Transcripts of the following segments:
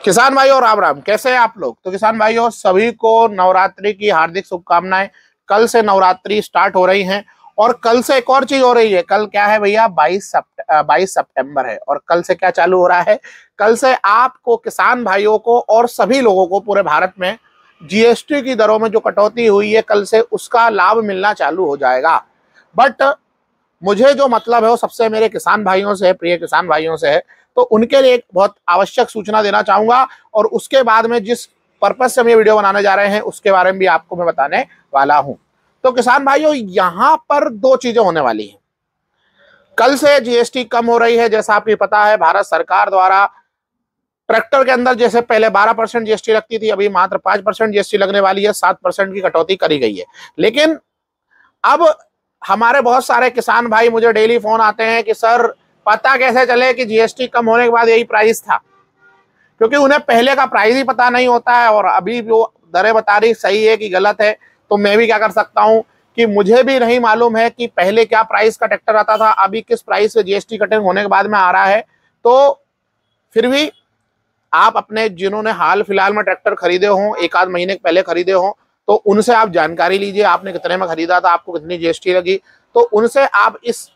किसान भाइयों राम राम, कैसे हैं आप लोग। तो किसान भाइयों सभी को नवरात्रि की हार्दिक शुभकामनाएं। कल से नवरात्रि स्टार्ट हो रही हैं और कल से एक और चीज हो रही है। कल क्या है भैया, 22 सितंबर है। और कल से क्या चालू हो रहा है, कल से आपको किसान भाइयों को और सभी लोगों को पूरे भारत में जीएसटी की दरों में जो कटौती हुई है कल से उसका लाभ मिलना चालू हो जाएगा। बट मुझे जो मतलब है वो सबसे मेरे किसान भाइयों से है, प्रिय किसान भाइयों से है। तो उनके लिए एक बहुत आवश्यक सूचना देना चाहूंगा और उसके बाद में जिस पर्पज से हम ये वीडियो बनाने जा रहे हैं उसके बारे में भी आपको मैं बताने वाला हूं। तो किसान भाइयों यहां पर दो चीजें होने वाली हैं। कल से जीएसटी कम हो रही है। जैसा आपको पता है भारत सरकार द्वारा ट्रैक्टर के अंदर जैसे पहले 12% जीएसटी लगती थी, अभी मात्र 5% जीएसटी लगने वाली है। 7% की कटौती करी गई है। लेकिन अब हमारे बहुत सारे किसान भाई मुझे डेली फोन आते हैं कि सर पता कैसे चले कि जीएसटी कम होने के बाद यही प्राइस था, क्योंकि उन्हें पहले का प्राइस ही पता नहीं होता है और अभी वो दरें बता रही सही है कि गलत है। तो मैं भी क्या कर सकता हूं कि मुझे भी नहीं मालूम है कि पहले क्या प्राइस का ट्रैक्टर आता था, अभी किस प्राइस से जीएसटी कटिंग होने के बाद में आ रहा है। तो फिर भी आप अपने जिन्होंने हाल फिलहाल में ट्रैक्टर खरीदे हों, एक आध महीने पहले खरीदे हों, तो उनसे आप जानकारी लीजिए आपने कितने में खरीदा था, आपको कितनी जीएसटी लगी। तो उनसे आप इस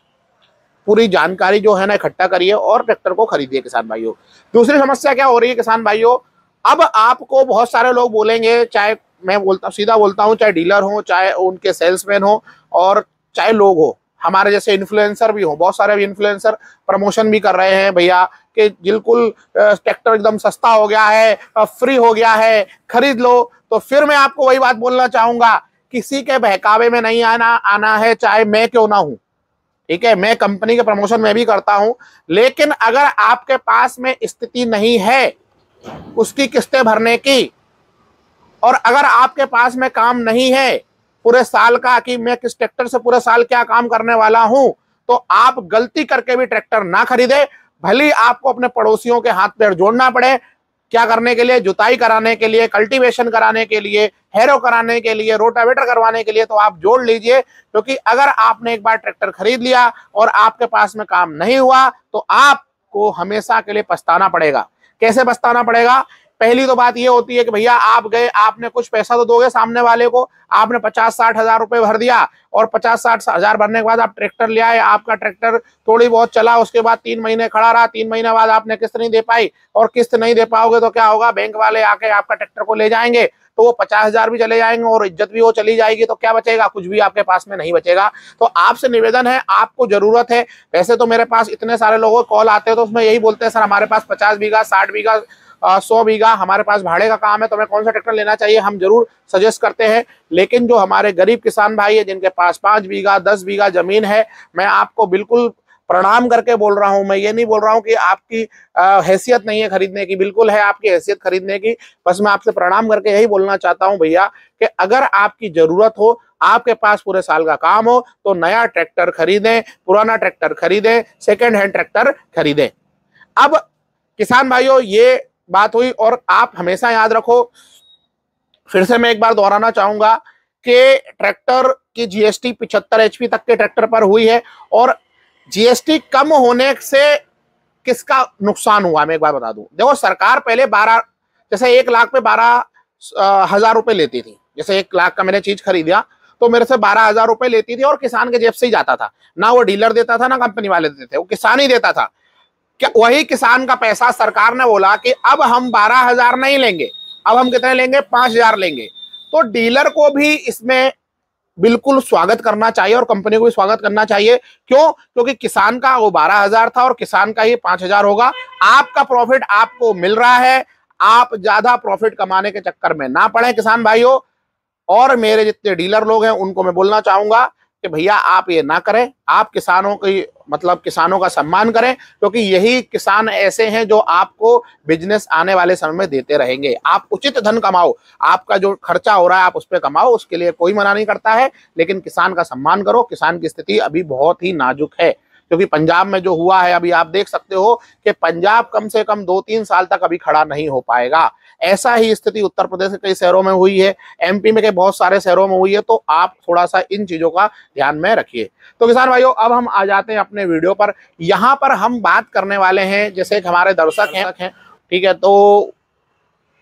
पूरी जानकारी जो है ना इकट्ठा करिए और ट्रैक्टर को खरीदिए किसान भाइयों। दूसरी समस्या क्या हो रही है किसान भाइयों, अब आपको बहुत सारे लोग बोलेंगे, चाहे मैं बोलता सीधा बोलता हूँ, चाहे डीलर हो, चाहे उनके सेल्समैन हो और चाहे लोग हो, हमारे जैसे इन्फ्लुएंसर भी हो। बहुत सारे इन्फ्लुएंसर प्रमोशन भी कर रहे हैं भैया कि बिल्कुल ट्रैक्टर एकदम सस्ता हो गया है, फ्री हो गया है, खरीद लो। तो फिर मैं आपको वही बात बोलना चाहूंगा, किसी के बहकावे में नहीं आना है, चाहे मैं क्यों ना हूं। ठीक है, मैं कंपनी के प्रमोशन में भी करता हूं, लेकिन अगर आपके पास में स्थिति नहीं है उसकी किस्तें भरने की, और अगर आपके पास में काम नहीं है पूरे साल का कि मैं किस ट्रैक्टर से पूरे साल क्या काम करने वाला हूं, तो आप गलती करके भी ट्रैक्टर ना खरीदे। भले आपको अपने पड़ोसियों के हाथ पैर जोड़ना पड़े, क्या करने के लिए, जुताई कराने के लिए, कल्टीवेशन कराने के लिए, हैरो कराने के लिए, रोटावेटर करवाने के लिए, तो आप जोड़ लीजिए। क्योंकि अगर आपने एक बार ट्रैक्टर खरीद लिया और आपके पास में काम नहीं हुआ तो आपको हमेशा के लिए पछताना पड़ेगा। कैसे पछताना पड़ेगा, पहली तो बात ये होती है कि भैया आप गए, आपने कुछ पैसा तो दोगे सामने वाले को, आपने 50-60 हजार रुपए भर दिया और 50-60 हजार भरने के बाद आप ट्रैक्टर ले आए, आपका ट्रैक्टर थोड़ी बहुत चला, उसके बाद 3 महीने खड़ा रहा, 3 महीने बाद आपने किस्त नहीं दे पाई, और किस्त नहीं दे पाओगे तो क्या होगा, बैंक वाले आके आपका ट्रैक्टर को ले जाएंगे, तो वो 50 हजार भी चले जाएंगे और इज्जत भी वो चली जाएगी। तो क्या बचेगा, कुछ भी आपके पास में नहीं बचेगा। तो आपसे निवेदन है, आपको जरूरत है। वैसे तो मेरे पास इतने सारे लोगों को कॉल आते हैं तो उसमें यही बोलते हैं सर हमारे पास 50 बीघा, 60 बीघा, 100 बीघा हमारे पास भाड़े का काम है, तो हमें कौन सा ट्रैक्टर लेना चाहिए। हम जरूर सजेस्ट करते हैं, लेकिन जो हमारे गरीब किसान भाई है जिनके पास 5 बीघा 10 बीघा जमीन है, मैं आपको बिल्कुल प्रणाम करके बोल रहा हूं। मैं ये नहीं बोल रहा हूं कि आपकी हैसियत नहीं है खरीदने की, बिल्कुल है आपकी हैसियत खरीदने की। बस मैं आपसे प्रणाम करके यही बोलना चाहता हूं भैया कि अगर आपकी जरूरत हो, आपके पास पूरे साल का काम हो, तो नया ट्रैक्टर खरीदें, पुराना ट्रैक्टर खरीदें, सेकेंड हैंड ट्रैक्टर खरीदें। अब किसान भाइयों ये बात हुई, और आप हमेशा याद रखो, फिर से मैं एक बार दोहराना चाहूंगा कि ट्रैक्टर की जीएसटी 75 एचपी तक के ट्रैक्टर पर हुई है। और जीएसटी कम होने से किसका नुकसान हुआ मैं एक बार बता दूं। देखो सरकार पहले 12, जैसे 1 लाख पे 12 हजार रुपए लेती थी। जैसे 1 लाख का मैंने चीज खरीदा तो मेरे से 12 हजार रुपए लेती थी और किसान के जेब से ही जाता था, ना वो डीलर देता था ना कंपनी वाले देते थे, वो किसान ही देता था। क्या वही किसान का पैसा सरकार ने बोला कि अब हम 12 हजार नहीं लेंगे, अब हम कितने लेंगे, 5 हजार लेंगे। तो डीलर को भी इसमें बिल्कुल स्वागत करना चाहिए और कंपनी को भी स्वागत करना चाहिए। क्यों, क्योंकि किसान का वो 12 हजार था और किसान का ये 5 हजार होगा। आपका प्रॉफिट आपको मिल रहा है, आप ज्यादा प्रॉफिट कमाने के चक्कर में ना पड़े किसान भाइयों। और मेरे जितने डीलर लोग हैं उनको मैं बोलना चाहूंगा कि भैया आप ये ना करें, आप किसानों की मतलब किसानों का सम्मान करें, क्योंकि यही किसान ऐसे हैं जो आपको बिजनेस आने वाले समय में देते रहेंगे। आप उचित धन कमाओ, आपका जो खर्चा हो रहा है आप उस पर कमाओ, उसके लिए कोई मना नहीं करता है, लेकिन किसान का सम्मान करो। किसान की स्थिति अभी बहुत ही नाजुक है, क्योंकि पंजाब में जो हुआ है अभी आप देख सकते हो कि पंजाब कम से कम 2-3 साल तक अभी खड़ा नहीं हो पाएगा। ऐसा ही स्थिति उत्तर प्रदेश के कई शहरों में हुई है, एमपी में के बहुत सारे शहरों में हुई है। तो आप थोड़ा सा इन चीजों का ध्यान में रखिए। तो किसान भाइयों अब हम आ जाते हैं अपने वीडियो पर। यहाँ पर हम बात करने वाले हैं, जैसे हमारे दर्शक हैं, ठीक है, तो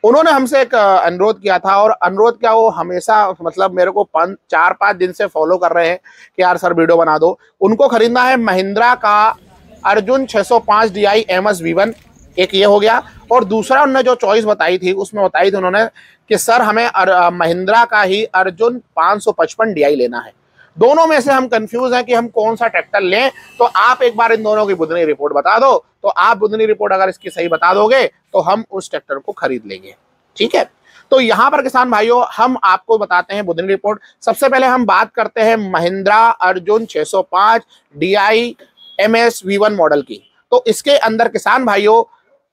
उन्होंने हमसे एक अनुरोध किया था, और अनुरोध क्या, वो हमेशा मतलब मेरे को 4-5 दिन से फॉलो कर रहे हैं कि यार सर वीडियो बना दो। उनको खरीदना है महिंद्रा का अर्जुन 605 DI MS V1, एक ये हो गया। और दूसरा उन्होंने जो चॉइस बताई थी उसमें बताई थी उन्होंने कि सर हमें महिंद्रा का ही अर्जुन 555 DI लेना है। दोनों में से हम कंफ्यूज हैं कि हम कौन सा ट्रैक्टर लें। तो आप एक बार इन दोनों की बुधनी रिपोर्ट बता दो, तो आप बुधनी रिपोर्ट अगर इसकी सही बता दोगे तो हम उस ट्रैक्टर को खरीद लेंगे, ठीक है। तो यहां पर किसान भाइयों हम आपको बताते हैं बुधनी रिपोर्ट। सबसे पहले हम बात करते हैं Mahindra Arjun 605 DI MS V1 model की। तो इसके अंदर किसान भाइयों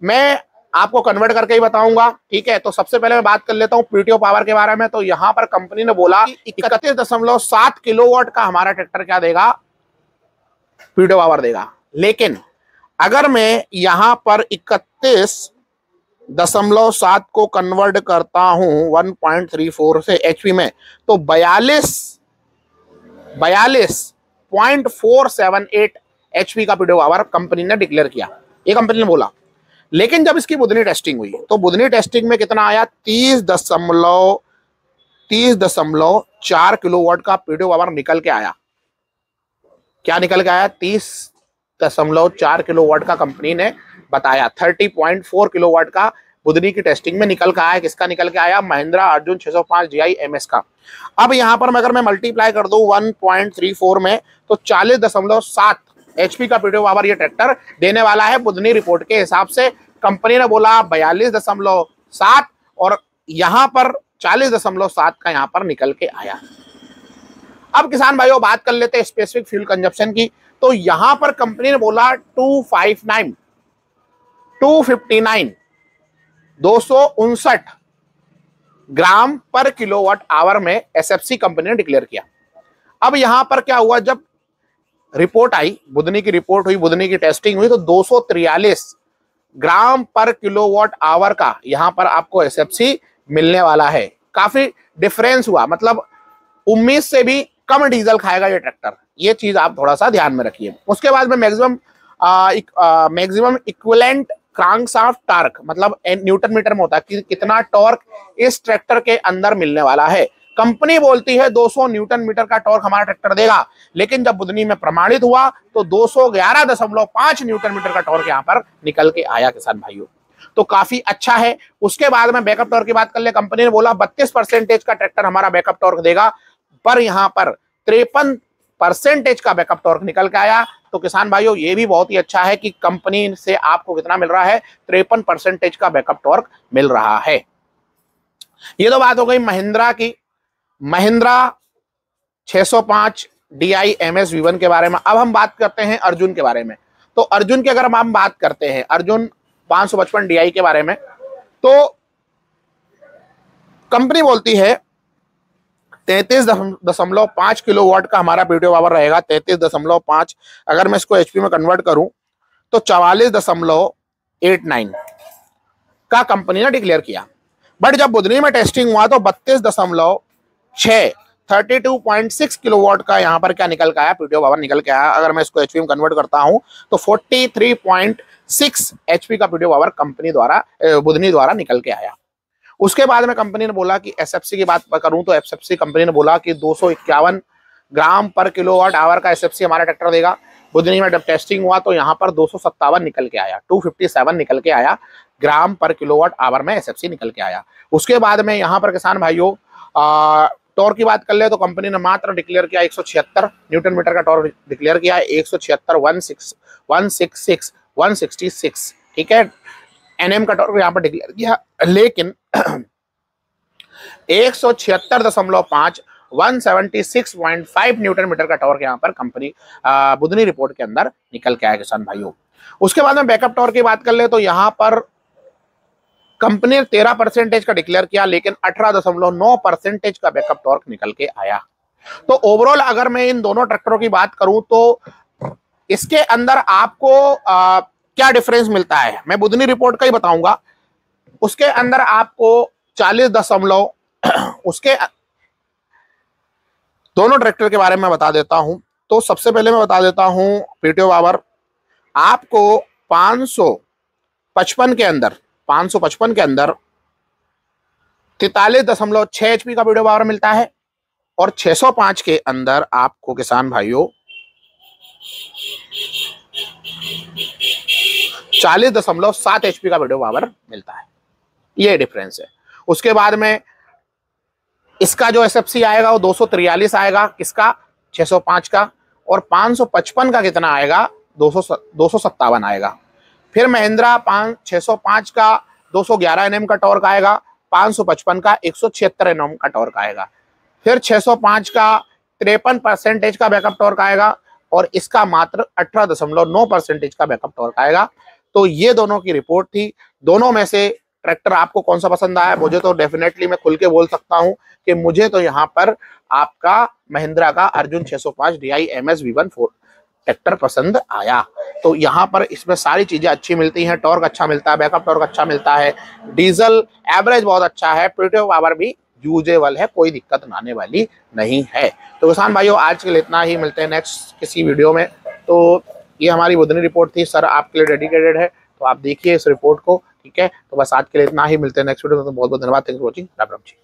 मैं आपको कन्वर्ट करके ही बताऊंगा, ठीक है। तो सबसे पहले मैं बात कर लेता हूं पीटीओ पावर के बारे में। तो यहां पर कंपनी ने बोला 31.7 किलोवाट का हमारा ट्रैक्टर क्या देगा, पीटीओ पावर देगा। लेकिन अगर मैं यहां पर 31.7 को कन्वर्ट करता हूं 1.34 से एचपी में, तो 42.478 एचपी का पीटीओ पावर कंपनी ने डिक्लेयर किया, ये कंपनी ने बोला। लेकिन जब इसकी बुधनी टेस्टिंग हुई तो बुधनी टेस्टिंग में कितना आया, 30.4 किलोवाट का पीटीओ पावर निकल के आया। क्या निकल के आया, 30.4 किलोवाट का कंपनी ने बताया। 30.4 किलोवाट का बुधनी की टेस्टिंग में निकल के आया। किसका निकल के आया, महिंद्रा अर्जुन 605 DI MS का। अब यहां पर अगर मैं मल्टीप्लाई कर दूं 1.34 में, तो 40.7 एचपी का पीटीओ पावर ये ट्रैक्टर देने वाला है बुधनी रिपोर्ट के हिसाब से। कंपनी ने बोला 42.7 और यहां पर 40.7 का यहां पर निकल के आया। अब किसान भाइयों बात कर लेते हैं स्पेसिफिक फ्यूल कंजप्शन की। तो यहां पर कंपनी ने बोला 259 ग्राम पर किलोवाट आवर में एसएफसी कंपनी ने डिक्लेयर किया। अब यहां पर क्या हुआ, जब रिपोर्ट आई, बुधनी की रिपोर्ट हुई, बुधनी की टेस्टिंग हुई, तो 243 ग्राम पर किलोवाट आवर का यहां पर आपको एसएफसी मिलने वाला है। काफी डिफरेंस हुआ, मतलब उम्मीद से भी कम डीजल खाएगा ये ट्रैक्टर। ये चीज आप थोड़ा सा ध्यान में रखिए। उसके बाद में मैक्सिमम इक्विवेलेंट क्रैंकशाफ्ट टॉर्क, मतलब न्यूटन मीटर में होता है कि कितना टॉर्क इस ट्रैक्टर के अंदर मिलने वाला है। कंपनी बोलती है 200 न्यूटन मीटर का टॉर्क हमारा ट्रैक्टर देगा, लेकिन जब बुधनी में प्रमाणित हुआ तो 211.5 न्यूटन मीटर का टॉर्क यहां पर निकल के आया किसान भाइयों। तो काफी अच्छा है। उसके बाद में बैकअप टॉर्क की बात कर ले, कंपनी ने बोला 32% का ट्रैक्टर हमारा बैकअप टॉर्क देगा, पर यहां पर 53% का बैकअप टॉर्क निकल के आया। तो किसान भाइयों ये भी बहुत ही अच्छा है कि कंपनी से आपको कितना मिल रहा है, 53% का बैकअप टॉर्क मिल रहा है। ये तो बात हो गई महिंद्रा की, महिंद्रा 605 DI MS V1 के बारे में। अब हम बात करते हैं अर्जुन के बारे में। तो अर्जुन की अगर हम बात करते हैं अर्जुन 555 DI के बारे में, तो कंपनी बोलती है 33.5 किलोवाट का हमारा पीटीओ पावर रहेगा। 33.5 अगर मैं इसको एचपी में कन्वर्ट करूं तो 44.89 का कंपनी ने डिक्लेयर किया। बट जब बुधनी में टेस्टिंग हुआ तो 32.6 किलोवाट का यहां पर क्या निकल के आया, पीटीओ पावर निकल के आया। अगर मैं इसको एचपी में कन्वर्ट करता हूं तो 43.6 एचपी का पीटीओ पावर कंपनी द्वारा बुधनी द्वारा निकल के आया। उसके बाद में कंपनी ने बोला कि एसएफसी की बात करूं तो एसएफसी कंपनी ने बोला कि 251 ग्राम पर किलोवाट आवर का एसएफसी हमारा ट्रैक्टर देगा। बुधनी में जब टेस्टिंग हुआ तो यहां पर 257 निकल के आया, 257 निकल के आया ग्राम पर किलोवाट आवर में एसएफसी निकल के आया। उसके बाद में यहां पर किसान भाइयों टॉर्क की बात कर ले तो कंपनी ने मात्र डिक्लेयर किया 176 न्यूटन मीटर का टॉर्क डिक्लेयर किया, 166, ठीक है। एनएम का टॉर्क यहां पर डिक्लेयर किया, लेकिन 176.5 176.5 न्यूटन मीटर का टॉर्क यहां पर कंपनी बुधनी रिपोर्ट के अंदर निकल के आया किसान भाइयों। उसके बाद में बैकअप टॉर्क की बात कर ले तो यहां पर कंपनी ने 13% का डिक्लेयर किया, लेकिन 18.9% का बैकअप टॉर्क निकल के आया। तो ओवरऑल अगर मैं इन दोनों ट्रैक्टरों की बात करूं तो इसके अंदर आपको क्या डिफरेंस मिलता है, मैं बुधनी रिपोर्ट का ही बताऊंगा। उसके अंदर आपको 40 उसके दोनों ट्रैक्टर के बारे में बता देता हूं। तो सबसे पहले मैं बता देता हूं पीटीओ पावर आपको 555 के अंदर 43.6 HP का वीडियो पावर मिलता है और 605 के अंदर आपको किसान भाइयों 40.7 HP का वीडियो पावर मिलता है। ये डिफरेंस है। उसके बाद में इसका जो SFC आएगा वो 243 आएगा, किसका 605 का, और 555 का कितना आएगा 257 आएगा। फिर महिंद्रा 605 का 211 Nm का टॉर्क आएगा, 555 का 176 Nm का टॉर्क आएगा। फिर 605 का 53% का बैकअप टॉर्क आएगा और इसका मात्र 18.9% का बैकअप टॉर्क आएगा। तो ये दोनों की रिपोर्ट थी। दोनों में से ट्रैक्टर आपको कौन सा पसंद आया? मुझे तो डेफिनेटली मैं खुल के बोल सकता हूं कि मुझे तो यहाँ पर आपका महिंद्रा का Arjun 605 DI MS V1 tractor पसंद आया। तो यहाँ पर इसमें सारी चीजें अच्छी मिलती हैं, टॉर्क अच्छा मिलता है, बैकअप टॉर्क अच्छा मिलता है, डीजल एवरेज बहुत अच्छा है, प्रीटिव पावर भी यूजेबल है, कोई दिक्कत आने वाली नहीं है। तो किसान भाइयों आज के लिए इतना ही, मिलते हैं नेक्स्ट किसी वीडियो में। तो ये हमारी बुधनी रिपोर्ट थी, सर आपके लिए डेडिकेटेड है, तो आप देखिए इस रिपोर्ट को, ठीक है। तो बस आज के लिए इतना ही, मिलते हैं नेक्स्ट वीडियो में। तो बहुत बहुत धन्यवाद, thanks for watching, Ram Ram ji.